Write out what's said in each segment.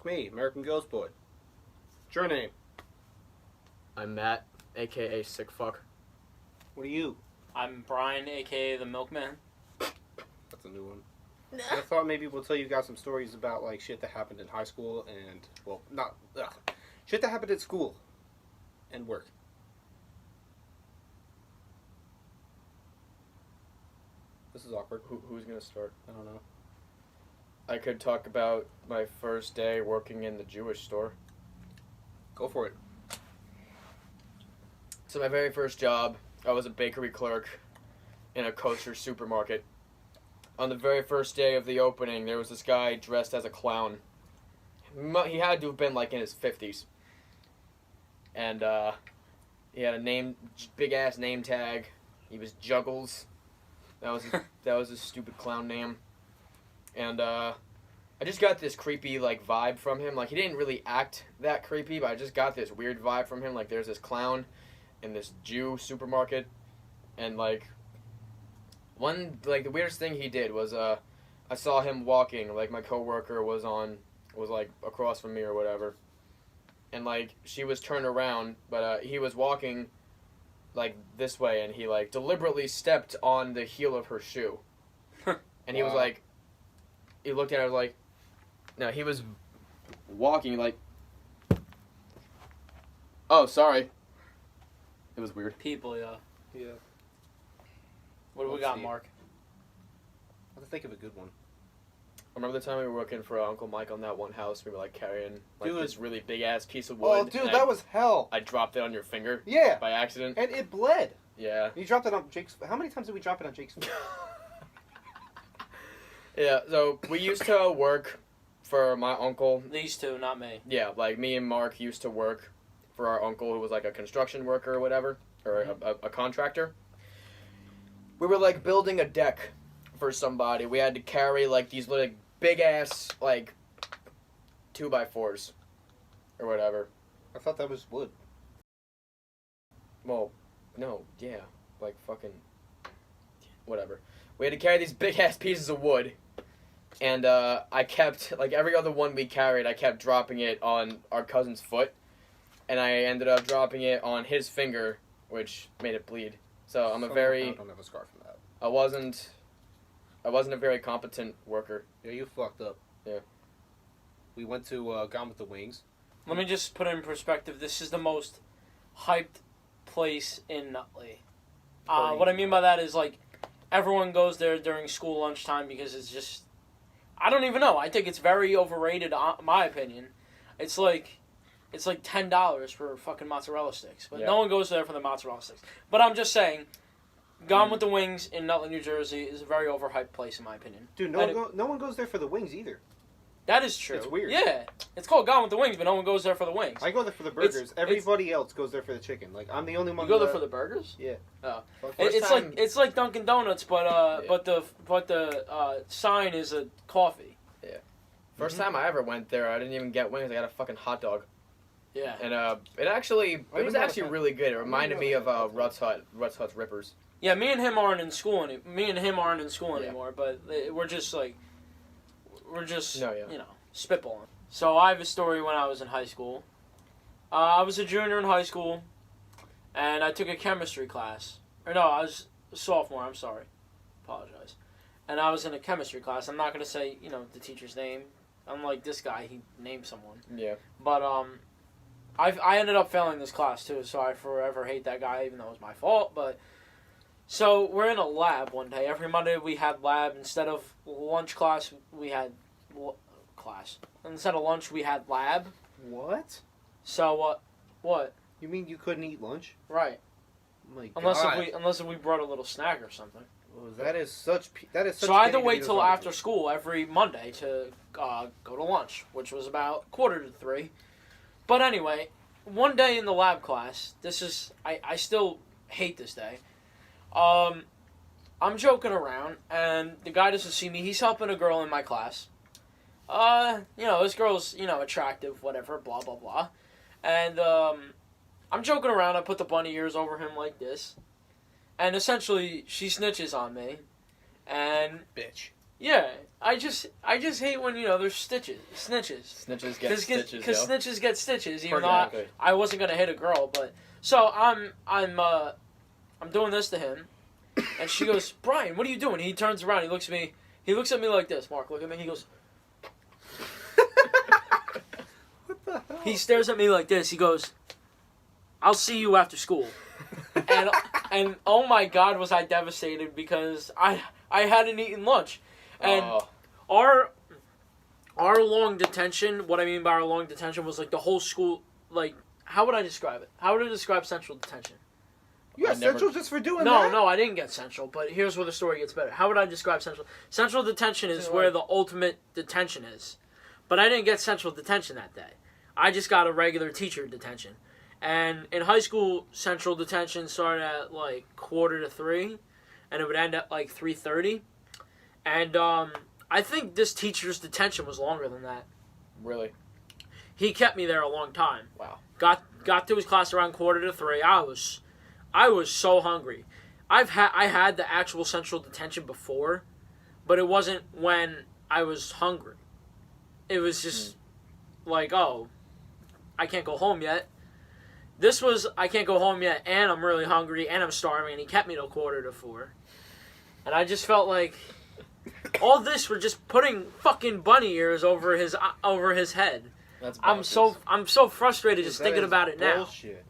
me, American Ghost Boy. What's your name? I'm Matt, aka Sick Fuck. What are you? I'm Brian, aka the Milkman. That's a new one. I thought maybe we'll tell you guys some stories about like shit that happened in high school and shit that happened at school and work. This is awkward. Who's gonna start? I don't know. I could talk about my first day working in the Jewish store. Go for it. So my very first job, I was a bakery clerk in a kosher supermarket. On the very first day of the opening, there was this guy dressed as a clown. He had to have been like in his 50s. And he had a big ass name tag. He was Juggles. That was his stupid clown name. And I just got this creepy like vibe from him. Like he didn't really act that creepy, but I just got this weird vibe from him. Like there's this clown in this Jew supermarket, and like the weirdest thing he did was I saw him walking. Like my coworker was like across from me or whatever, and like she was turned around, but he was walking like this way, and he like deliberately stepped on the heel of her shoe, and he was like, he looked at her like, no, he was walking like, oh sorry. It was weird. People, yeah. Yeah. What do we got, Mark? I have to think of a good one. Remember the time we were working for Uncle Mike on that one house? We were like carrying like Dude. this really big ass piece of wood. Oh, dude, that was hell. I dropped it on your finger. Yeah. By accident. And it bled. Yeah. You dropped it on Jake's. How many times did we drop it on Jake's finger? Yeah. So we used to work for my uncle. These two, not me. Yeah, like me and Mark used to work for our uncle who was like a construction worker or whatever, or a contractor. We were like building a deck for somebody. We had to carry like these little big ass like 2x4s or whatever. I thought that was wood. Well, no, yeah, like fucking whatever. We had to carry these big ass pieces of wood, and I kept like every other one we carried, I kept dropping it on our cousin's foot, and I ended up dropping it on his finger, which made it bleed. So I don't have a scar from that. I wasn't a very competent worker. Yeah, you fucked up. Yeah. We went to Gone with the Wings. Let me just put it in perspective. This is the most hyped place in Nutley. What I mean by that is like everyone goes there during school lunchtime because it's just, I don't even know. I think it's very overrated. In my opinion, it's like $10 for fucking mozzarella sticks, but no one goes there for the mozzarella sticks. But I'm just saying, Gone with the Wings in Nutley, New Jersey is a very overhyped place in my opinion. Dude, no one goes there for the wings either. That is true. It's weird. Yeah, it's called Gone with the Wings, but no one goes there for the wings. I go there for the burgers. Everybody else goes there for the chicken. Like I'm the only one. You go there for the burgers? Yeah. Oh, First it's like Dunkin' Donuts, but the sign is a coffee. Yeah. First time I ever went there, I didn't even get wings. I got a fucking hot dog. Yeah. And it was actually really good. It reminded me of Rutt's Hut's Rippers. Yeah, me and him aren't in school anymore, but we're just you know, spitballing. So I have a story when I was in high school. I was a junior in high school, and I took a chemistry class. Or no, I was a sophomore, I'm sorry. Apologize. And I was in a chemistry class. I'm not going to say, you know, the teacher's name. Unlike this guy, he named someone. Yeah. But I ended up failing this class too, so I forever hate that guy, even though it was my fault. But so we're in a lab one day. Every Monday we had lab. Instead of lunch class, we had class. Instead of lunch, we had lab. What? So what? You mean you couldn't eat lunch? Right. Oh my Unless if we brought a little snack or something. Oh, that is such. So I had to wait till after school every Monday to go to lunch, which was about 2:45. But anyway, one day in the lab class, I still hate this day. I'm joking around, and the guy doesn't see me. He's helping a girl in my class. This girl's, attractive, whatever, blah, blah, blah. And, I'm joking around. I put the bunny ears over him like this. And essentially, she snitches on me. And... Bitch. Yeah, I just hate when there's snitches. Snitches get stitches, because snitches get stitches. Even Exactly. though I wasn't gonna hit a girl, but so I'm doing this to him, and she goes, Brian, what are you doing? He turns around, he looks at me like this. Mark, look at me. He goes, What the hell? he stares at me like this. He goes, I'll see you after school. and oh my God, was I devastated because I hadn't eaten lunch. And our long detention, what I mean by our long detention was like the whole school, like, how would I describe it? How would I describe central detention? You got central just for doing No, that? no, I didn't get central, but here's where the story gets better. How would I describe central? Central detention is where the ultimate detention is. But I didn't get central detention that day. I just got a regular teacher detention. And in high school, central detention started at like 2:45, and it would end at like 3:30. And I think this teacher's detention was longer than that. Really? He kept me there a long time. Wow. Got to his class around 2:45. I was so hungry. I had the actual central detention before, but it wasn't when I was hungry. It was just like, oh, I can't go home yet. This was, I can't go home yet, and I'm really hungry, and I'm starving, and he kept me till 3:45. And I just felt like all this were just putting fucking bunny ears over his head. That's I'm so frustrated just thinking about it now. Bullshit.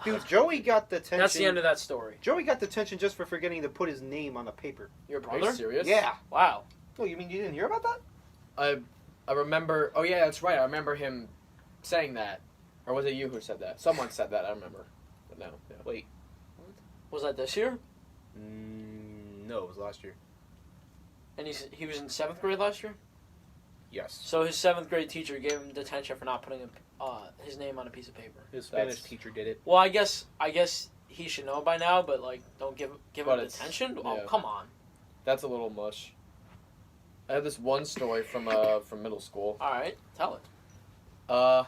Dude, Joey got detention. That's the end of that story. Joey got detention just for forgetting to put his name on a paper. Your Are brother? you serious? Yeah. Wow. Oh, you mean you didn't hear about that? I remember. Oh yeah, that's right. I remember him saying that. Or was it you who said that? Someone said that. I remember. But no. Yeah. Wait. Was that this year? No, it was last year. And he was in 7th grade last year? Yes. So his 7th grade teacher gave him detention for not putting his name on a piece of paper. His Spanish teacher did it. Well, I guess he should know by now, but like, don't give him detention. Oh, yeah. come on. That's a little much. I have this one story from middle school. All right, tell it.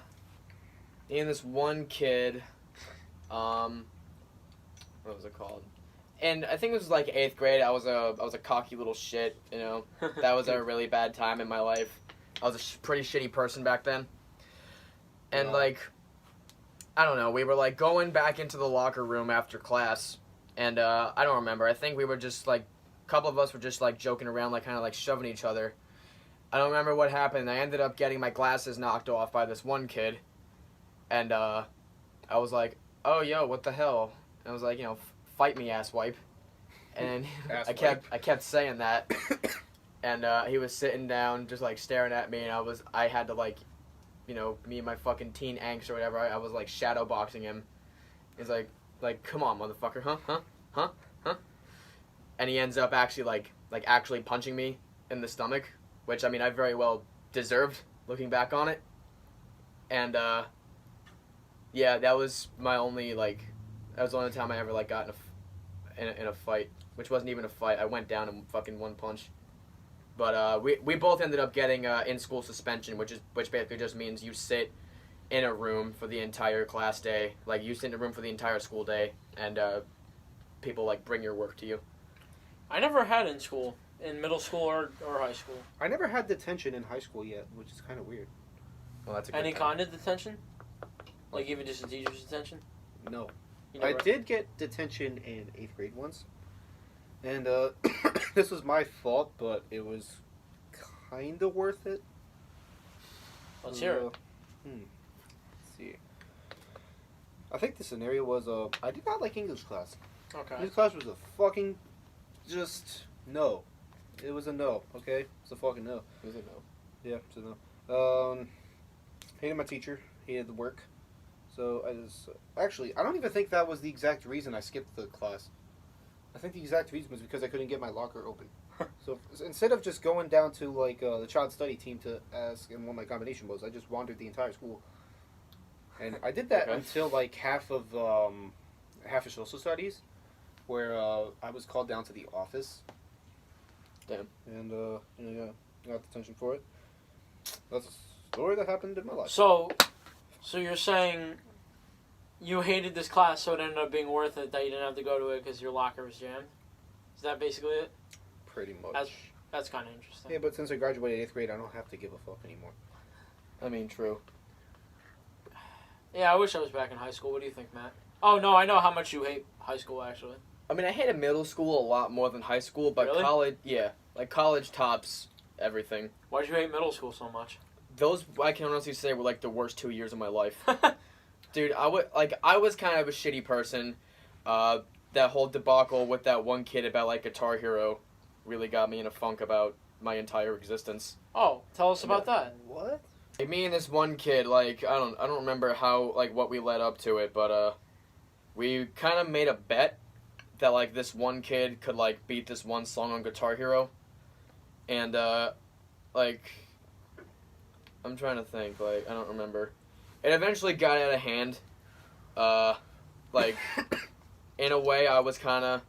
Me and this one kid, what was it called? And I think it was like 8th grade. I was a cocky little shit, you know. That was a really bad time in my life. I was a pretty shitty person back then. And like, I don't know. We were like going back into the locker room after class, and I don't remember. I think we were just like, a couple of us were just like joking around, like kind of like shoving each other. I don't remember what happened. I ended up getting my glasses knocked off by this one kid, and I was like, "Oh, yo, what the hell?" And I was like, you know, "Fight me, asswipe." And I kept saying that, and he was sitting down, just like staring at me, and I had to like, you know, me and my fucking teen angst or whatever. I was like shadow boxing him. He's like, come on, motherfucker, huh? And he ends up actually actually punching me in the stomach, which I mean I very well deserved looking back on it. And yeah, that was my only that was the only time I ever like got in a fight, which wasn't even a fight. I went down in fucking one punch. But we both ended up getting in school suspension, which basically just means you sit in a room for the entire class day. Like you sit in a room for the entire school day, and people like bring your work to you. I never had in middle school or high school. I never had detention in high school yet, which is kind of weird. Well, that's a good Any thing. kind of detention? Like even just a teacher's detention? No. You never... I did get detention in 8th grade once. And this was my fault, but it was kind of worth it. Let's hear it. Let's see. I think the scenario was I did not like English class. Okay. English class was a fucking just no. It was a no, okay? It's a fucking no. It was a no. Yeah, it's a no. Hated my teacher. Hated the work. So I don't even think that was the exact reason I skipped the class. I think the exact reason was because I couldn't get my locker open. So instead of just going down to the child study team to ask and what my combination was, I just wandered the entire school. And I did that until half of social studies, where I was called down to the office. Damn. And yeah, I got detention for it. That's a story that happened in my life. So you're saying you hated this class, so it ended up being worth it that you didn't have to go to it because your locker was jammed? Is that basically it? Pretty much. That's kind of interesting. Yeah, but since I graduated 8th grade, I don't have to give a fuck anymore. I mean, true. Yeah, I wish I was back in high school. What do you think, Matt? Oh, no, I know how much you hate high school, actually. I mean, I hated middle school a lot more than high school, but Really? college, yeah. Like, college tops everything. Why'd you hate middle school so much? Those, I can honestly say, were, like, the worst 2 years of my life. Dude, I was kind of a shitty person. That whole debacle with that one kid about, like, Guitar Hero really got me in a funk about my entire existence. Oh, tell us about that. What? Like, me and this one kid, like, I don't remember how, like, what we led up to it, but, we kind of made a bet that, like, this one kid could, like, beat this one song on Guitar Hero. And, like, I'm trying to think, like, I don't remember. It eventually got out of hand. Like, in a way, I was kind of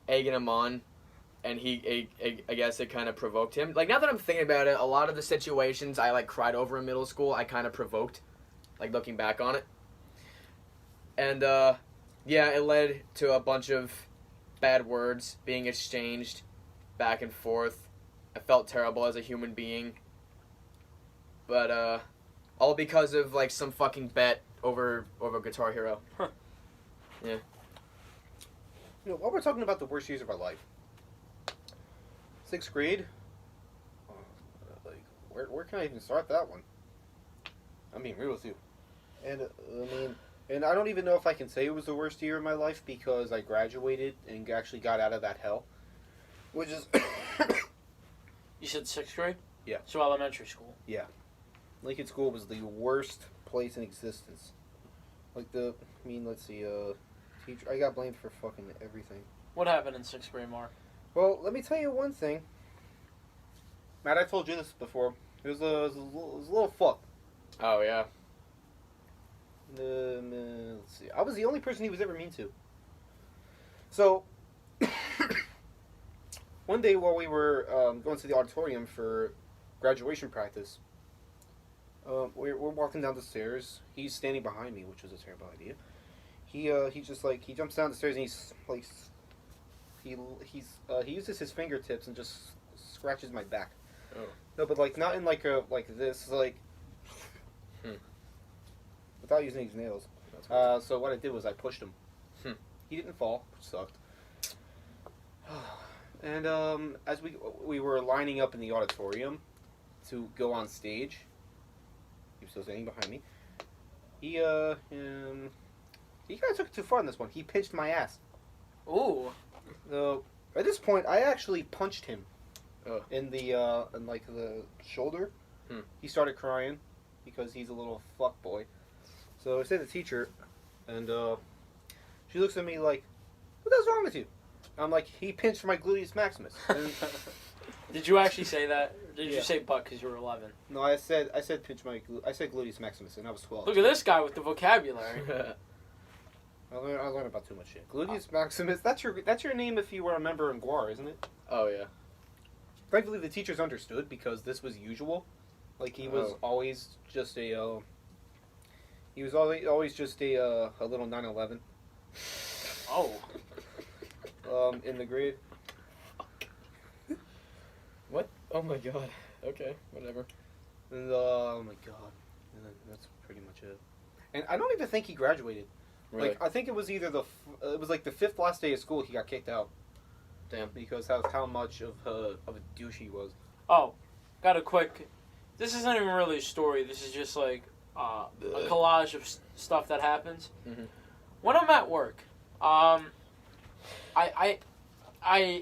egging him on, and I guess it kind of provoked him. Like, now that I'm thinking about it, a lot of the situations I, like, cried over in middle school, I kind of provoked, like, looking back on it. And, yeah, it led to a bunch of bad words being exchanged back and forth. I felt terrible as a human being. But, all because of, like, some fucking bet over Guitar Hero. Huh. Yeah. You know, while we're talking about the worst years of our life, 6th grade, like, where can I even start that one? I'm being real with you. And, and I don't even know if I can say it was the worst year of my life because I graduated and actually got out of that hell. Which is... You said 6th grade? Yeah. So elementary school. Yeah. Lincoln School was the worst place in existence. Like let's see, teacher, I got blamed for fucking everything. What happened in 6th grade, Mark? Well, let me tell you one thing. Matt, I told you this before. It was a little fuck. Oh, yeah. Let's see. I was the only person he was ever mean to. So, one day while we were going to the auditorium for graduation practice, we're walking down the stairs. He's standing behind me, which was a terrible idea. He just like he jumps down the stairs and he's like he uses his fingertips and just scratches my back. Oh. No, but like not in like this like without using his nails. So what I did was I pushed him. He didn't fall, which sucked. And as we were lining up in the auditorium to go on stage, he was still standing behind me. He kind of took it too far on this one. He pinched my ass. Ooh. At this point, I actually punched him in the shoulder. He started crying because he's a little fuck boy. So I said to the teacher, and she looks at me like, "What the hell's wrong with you?" I'm like, "He pinched my gluteus maximus." And Did you actually say that? Or did Yeah. you say butt because you were 11? no, I said pinch my I said gluteus maximus, and I was 12. Look at this guy with the vocabulary. I learned about too much shit. Gluteus maximus. That's your name if you were a member in GWAR, isn't it? Oh, yeah. Thankfully, the teachers understood because this was usual. Like he was always just a. He was always just a little 9/11. Oh. In the grade. What? Oh my god. Okay, whatever. And oh my god. And then that's pretty much it. And I don't even think he graduated. Really? Like I think it was either it was like the 5th last day of school he got kicked out. Damn. Because how much of a douche he was. Oh, got a quick. This isn't even really a story. This is just like a collage of stuff that happens. Mm-hmm. When I'm at work, I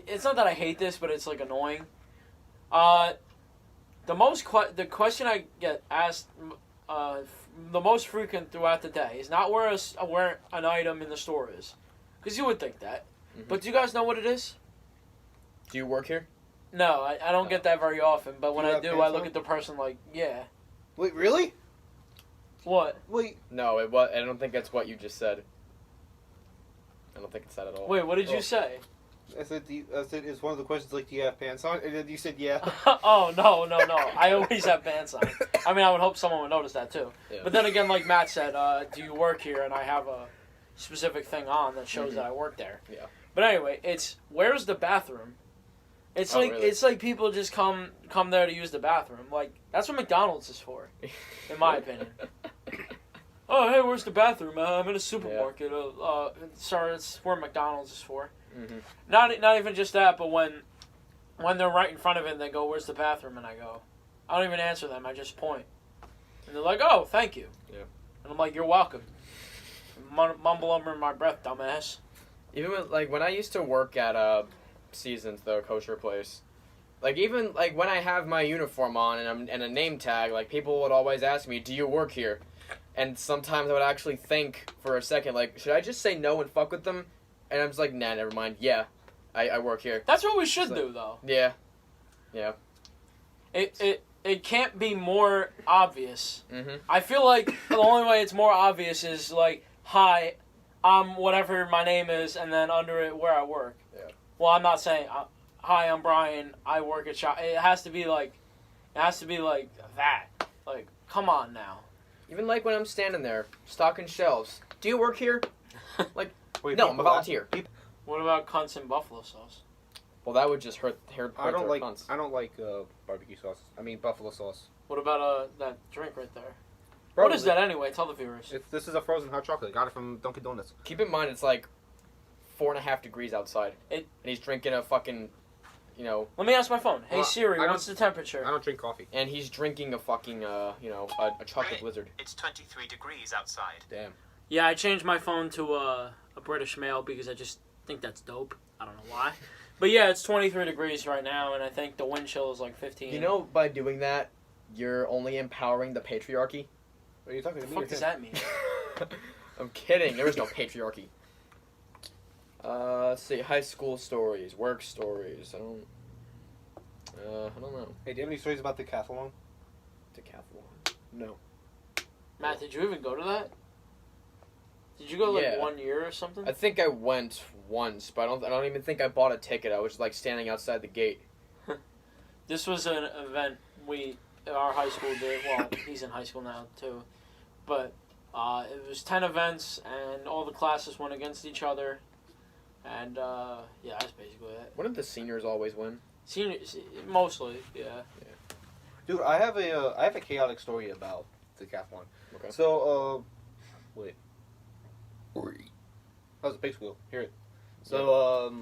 it's not that I hate this, but it's like annoying. The question I get asked the most frequent throughout the day is not where an item in the store is, because you would think that. Mm-hmm. But do you guys know what it is? Do you work here? No, I don't get that very often. But when you I have do, pants I look on? at the person like, yeah. Wait, really? What? Wait. No, it was. I don't think that's what you just said. I don't think it's that at all. Wait, what did you say? I said is one of the questions like, do you have pants on? And then you said yeah. Oh, no. I always have pants on. I mean, I would hope someone would notice that, too. Yeah. But then again, like Matt said, do you work here? And I have a specific thing on that shows that I work there. Yeah. But anyway, it's, where's the bathroom? It's Oh, like really? it's like people just come there to use the bathroom. Like that's what McDonald's is for, in my opinion. Oh, hey, where's the bathroom? I'm in a supermarket. Sorry, it's where McDonald's is for. Mm-hmm. Not even just that, but when they're right in front of it and they go, "Where's the bathroom?" and I go, I don't even answer them. I just point, and they're like, "Oh, thank you." Yeah. And I'm like, "You're welcome." Mumble under my breath, dumbass. Even when I used to work at Seasons, the kosher place, like even like when I have my uniform on and a name tag, like people would always ask me, "Do you work here?" And sometimes I would actually think for a second, like, should I just say no and fuck with them? And I'm just like, nah, never mind. Yeah, I work here. That's what we should So, do, though. Yeah. Yeah. It can't be more obvious. Mm-hmm. I feel like the only way it's more obvious is like, "Hi, I'm whatever my name is," and then under it where I work. Yeah. Well, I'm not saying, "Hi, I'm Brian. I work at shop." It has to be like that. Like, come on now. Even like when I'm standing there, stocking shelves. Do you work here? Wait, No, I'm a volunteer. What about cunts and buffalo sauce? Well, that would just hurt I don't their like cunts. I don't like barbecue sauce. I mean buffalo sauce. What about that drink right there? Bro, What is that anyway? Tell the viewers. This is a frozen hot chocolate. Got it from Dunkin' Donuts. Keep in mind, it's like 4.5 degrees outside. And he's drinking a fucking, Let me ask my phone. Hey Well, Siri, I what's the temperature? I don't drink coffee. and he's drinking a fucking, a chocolate blizzard. It's 23 degrees outside. Damn. Yeah, I changed my phone to a British mail because I just think that's dope. I don't know why. But yeah, it's 23 degrees right now, and I think the wind chill is like 15. You know, by doing that, you're only empowering the patriarchy. Are you talking to What the me? fuck does that mean? I'm kidding. There is no patriarchy. Let's see. High school stories, work stories. I don't know. Hey, do you have any stories about Decathlon? Decathlon. No. Matt, did you even go to that? Did you go like Yeah. 1 year or something? I think I went once, but I don't even think I bought a ticket. I was just, like standing outside the gate. This was an event our high school did. Well, he's in high school now too, but it was 10 events, and all the classes went against each other, and yeah, that's basically it. Wouldn't the seniors always win? Seniors, mostly, yeah. Dude, I have a chaotic story about Decathlon. Okay. So, wait. That was a pig squeal. Hear it. So,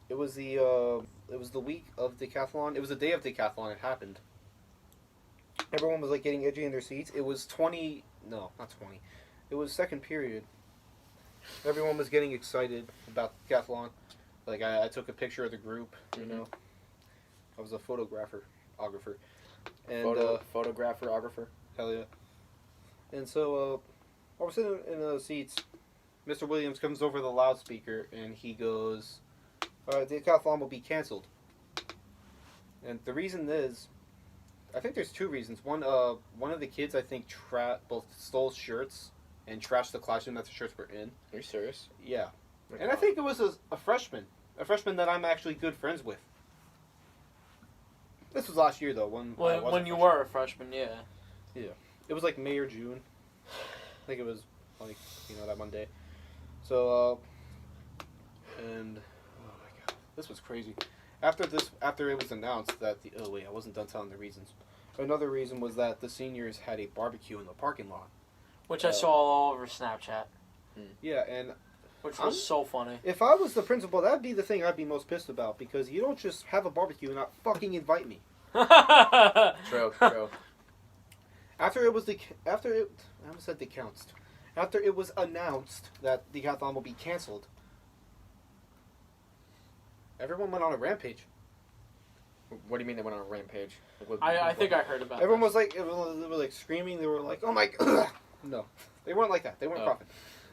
it was the week of Decathlon. It was the day of Decathlon. It happened. Everyone was like getting edgy in their seats. It was 20. No, not 20. It was second period. Everyone was getting excited about Decathlon. Like I took a picture of the group. You know, I was a photographer. And Photographer. hell yeah. And so, while we're sitting in the seats, Mr. Williams comes over the loudspeaker and he goes, Decathlon will be canceled. And the reason is, I think there's two reasons. One of the kids, I think, both stole shirts and trashed the classroom that the shirts were in. Are you serious? Yeah. And I think it was a freshman that I'm actually good friends with. This was last year, though. When you were a freshman, yeah. It was like May or June. I think it was like, that one day. So, and oh my god, this was crazy. After it was announced that I wasn't done telling the reasons. Another reason was that the seniors had a barbecue in the parking lot. Which I saw all over Snapchat. Yeah, and Which was so funny. if I was the principal, that'd be the thing I'd be most pissed about, because you don't just have a barbecue and not fucking invite me. True. After it was announced that Decathlon will be canceled, everyone went on a rampage. What do you mean they went on a rampage? I think I heard about Everyone this. was like, they were like screaming. They were like, "Oh my god!" No, they weren't like that. They weren't coughing.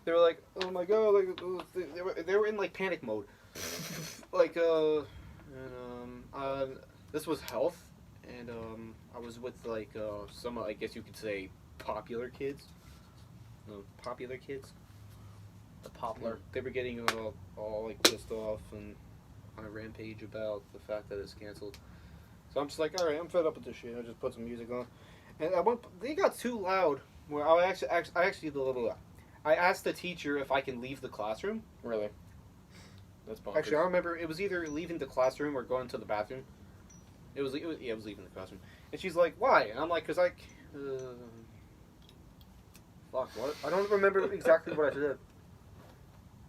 They were like, "Oh my god!" Like they were in like panic mode. Like this was health, and I was with like some, I guess you could say, popular kids. No, popular kids. The poplar. They were getting all like pissed off and on a rampage about the fact that it's canceled. So I'm just like, all right, I'm fed up with this shit. I just put some music on, and they got too loud. Where I asked the teacher if I can leave the classroom. Really? That's bonkers. Actually, I remember it was either leaving the classroom or going to the bathroom. It was leaving the classroom. And she's like, "Why?" And I'm like, "Cause fuck, what? I don't remember exactly what I said."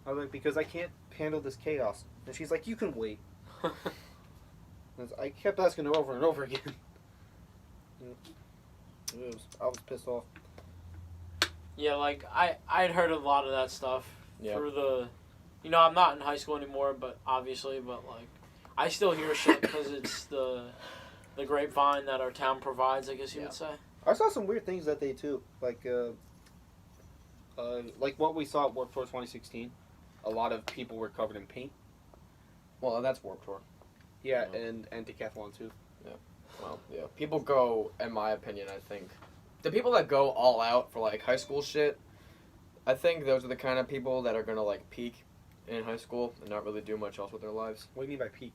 I was like, "Because I can't handle this chaos." And she's like, "You can wait." And I kept asking her over and over again. I was pissed off. Yeah, like I'd heard a lot of that stuff through the, I'm not in high school anymore, but like I still hear shit because it's the grapevine that our town provides, I guess you would say. I saw some weird things that day too, like what we saw at Warped Tour 2016. A lot of people were covered in paint. Well, that's Warped Tour. Yeah, and Decathlon too. Yeah. Well, yeah. People go, in my opinion, I think. The people that go all out for, like, high school shit, I think those are the kind of people that are going to, like, peak in high school and not really do much else with their lives. What do you mean by peak?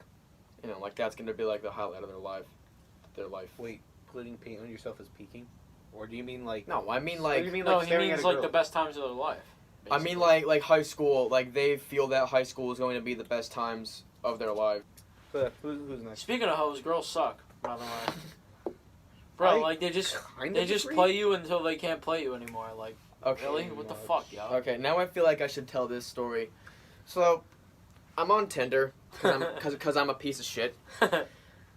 Like, that's going to be, like, the highlight of their life. Wait, putting paint on yourself is peaking? Or do you mean, like... No, I mean, like... You mean, no, like, he means, like, the best times of their life. Basically. I mean, like high school. Like, they feel that high school is going to be the best times of their life. But who's next? Speaking of hoes, girls suck, by the way. Bro, like, they just play you until they can't play you anymore. Like, okay, really? What the fuck, yo? Okay, now I feel like I should tell this story. So, I'm on Tinder, because I'm a piece of shit.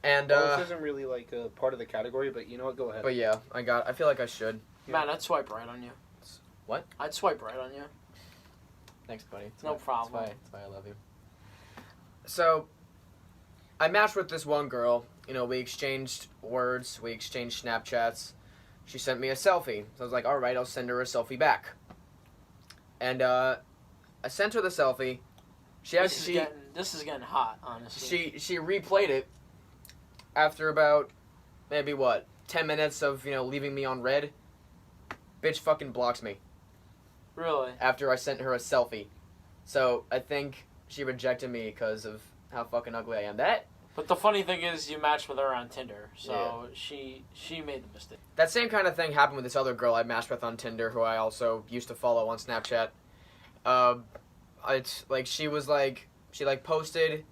And, this isn't really, like, a part of the category, but you know what? Go ahead. But yeah, I feel like I should. Man, I'd swipe right on you. What? I'd swipe right on you. Thanks, buddy. No problem. That's why I love you. So, I matched with this one girl. We exchanged words. We exchanged Snapchats. She sent me a selfie. So I was like, all right, I'll send her a selfie back. And I sent her the selfie. This is getting hot, honestly. She replayed it after about maybe 10 minutes of leaving me on red. Bitch fucking blocks me. Really? After I sent her a selfie. So I think she rejected me because of how fucking ugly I am. But the funny thing is, you matched with her on Tinder, so she made the mistake. That same kind of thing happened with this other girl I matched with on Tinder, who I also used to follow on Snapchat. It's like she posted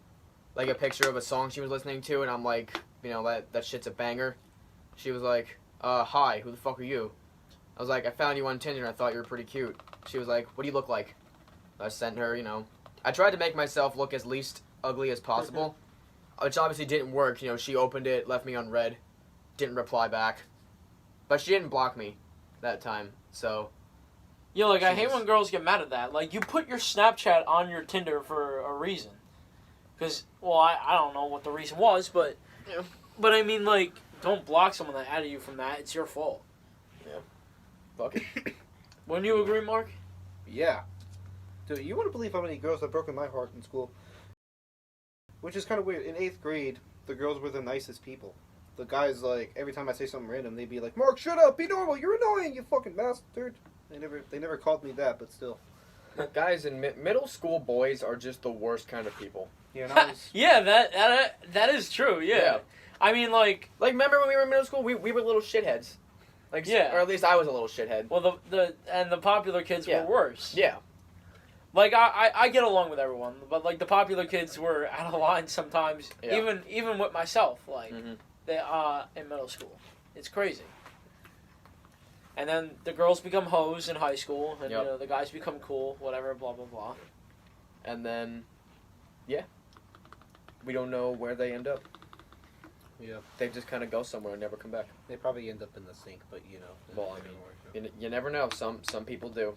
like a picture of a song she was listening to, and I'm like, that shit's a banger. She was like, hi, who the fuck are you? I was like, I found you on Tinder and I thought you were pretty cute. She was like, what do you look like? I sent her, I tried to make myself look as least ugly as possible, which obviously didn't work. She opened it, left me on red, didn't reply back. But she didn't block me that time, so... Yeah, like, I hate when girls get mad at that. Like, you put your Snapchat on your Tinder for a reason. Because, well, I don't know what the reason was, but... Yeah. But, I mean, like, don't block someone that added you from that. It's your fault. Yeah. Fuck it. Wouldn't you agree, Mark? Yeah. Dude, you wouldn't believe how many girls have broken my heart in school. Which is kind of weird. In 8th grade, the girls were the nicest people. The guys, like, every time I say something random, they'd be like, Mark, shut up, be normal, you're annoying, you fucking bastard. They never called me that, but still. Guys in middle school, boys are just the worst kind of people. Yeah, yeah, that is true, yeah. I mean, like, remember when we were in middle school, we were little shitheads. Like, yeah. Or at least I was a little shithead. Well, the popular kids were worse. Yeah. Like, I get along with everyone, but, like, the popular kids were out of line sometimes, even with myself, like, they in middle school. It's crazy. And then the girls become hoes in high school, and the guys become cool, whatever, blah, blah, blah. And then, we don't know where they end up. Yeah. They just kind of go somewhere and never come back. They probably end up in the sink, but, Well, I mean, you never know. Some people do.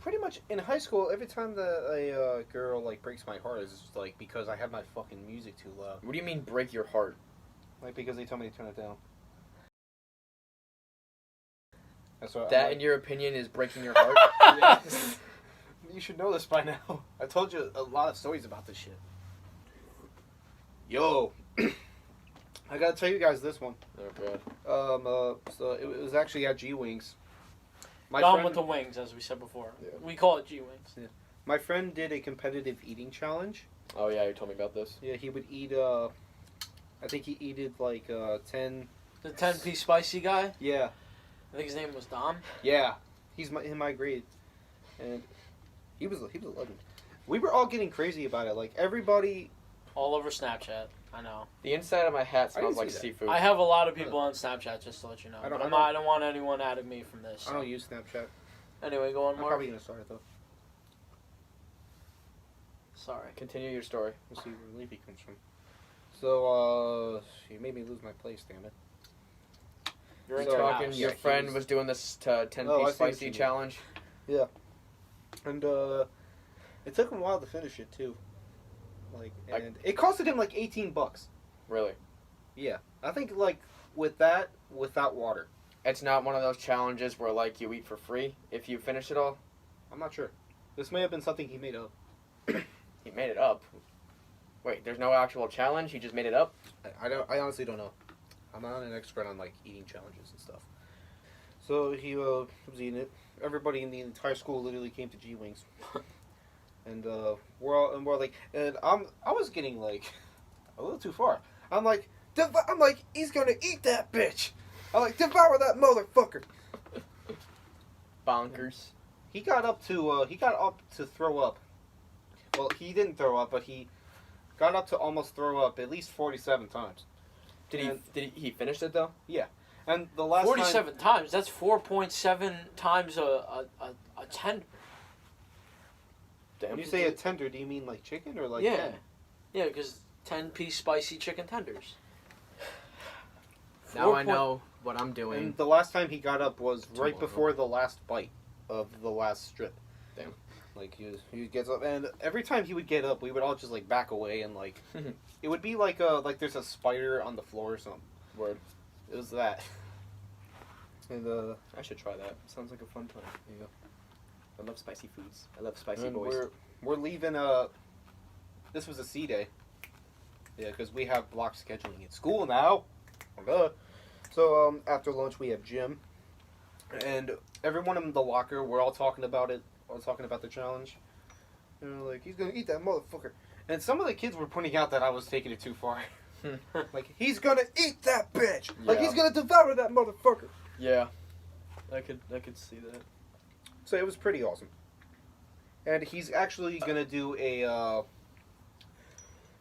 Pretty much in high school, every time a girl, like, breaks my heart, is like, because I have my fucking music too loud. What do you mean break your heart? Like, because they tell me to turn it down. That, in your opinion, is breaking your heart? Yes. You should know this by now. I told you a lot of stories about this shit. Yo. I gotta tell you guys this one. Oh, God. So it was actually at Gwings. Gone with the wings, as we said before. Yeah. We call it Gwings. Yeah. My friend did a competitive eating challenge. Oh, yeah, you told me about this. Yeah, he would eat, I think he ate like 10... The 10-piece spicy guy? Yeah. I think his name was Dom. Yeah. He's in my grade. And he was a legend. We were all getting crazy about it. Like, everybody... All over Snapchat. I know. The inside of my hat I smells didn't like see that. seafood. I have a lot of people on Snapchat, just to let you know. I I don't want anyone adding me from this. I don't use Snapchat. Anyway, go on, I'm Mark. probably going to start it, though. Sorry. Continue your story. We'll see where Leafy comes from. So, you made me lose my place, damn it. You're in So, your Talking, house. your Yeah, he friend was- was doing this 10-piece Oh, I see what spicy you mean. challenge. And, it took him a while to finish it, too. Like, and it costed him, like, $18. Really? Yeah. I think, like, without water. It's not one of those challenges where, like, you eat for free if you finish it all? I'm not sure. This may have been something he made up. He made it up. Wait, there's no actual challenge? He just made it up? I honestly don't know. I'm not an expert on, like, eating challenges and stuff. So he was eating it. Everybody in the entire school literally came to Gwings. And we're like, and I was getting, like, a little too far. I'm like, he's gonna eat that bitch. I'm like, devour that motherfucker. Bonkers. He got up to throw up. Well, he didn't throw up, but he got up to almost throw up at least 47 times. Did he finish it, though? And the last 47 times. That's 4.7 times a tender. Damn. When you say a tender, do you mean like chicken or like Yeah. 10? Yeah, because 10-piece spicy chicken tenders. Now I know what I'm doing. And the last time he got up was right Tomorrow. before the last bite of the last strip. Damn. Like he gets up, and every time he would get up, we would all just like back away, and like it would be like there's a spider on the floor or something. Word. It was that. And I should try that. Sounds like a fun time. Yeah. I love spicy foods. I love spicy and boys. we're leaving. This was a C day. Yeah, because we have block scheduling at school now. So after lunch we have gym, and everyone in the locker, we're all talking about it. All talking about the challenge. And we're like, he's gonna eat that motherfucker. And some of the kids were pointing out that I was taking it too far. Like, he's gonna eat that bitch. Like, Yeah. he's gonna devour that motherfucker. Yeah. I could see that. So it was pretty awesome. And he's actually gonna do a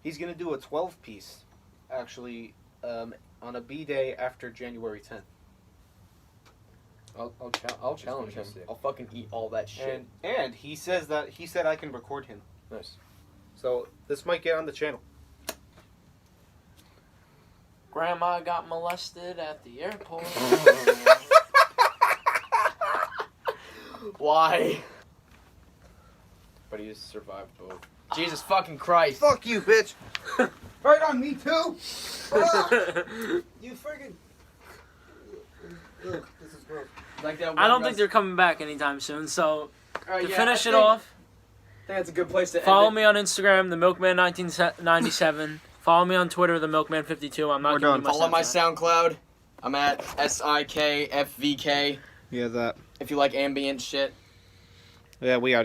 12-piece, actually, on a B day after January 10th. I'll challenge him. fantastic. I'll fucking eat all that shit. And he said I can record him. Nice. So this might get on the channel. Grandma got molested at the airport. Why? But he just survived both. Jesus fucking Christ. Fuck you, bitch. Right on me too. You friggin'. Ugh, this is gross. Like that I don't think they're coming back anytime soon, so to finish it I off, think that's a good place to follow end me on Instagram, the Milkman1997. Follow me on Twitter, the Milkman52. I'm not We're giving done. you Follow my Snapchat. SoundCloud. I'm at SIKFVK. Yeah, that. If you like ambient shit. Yeah, we out.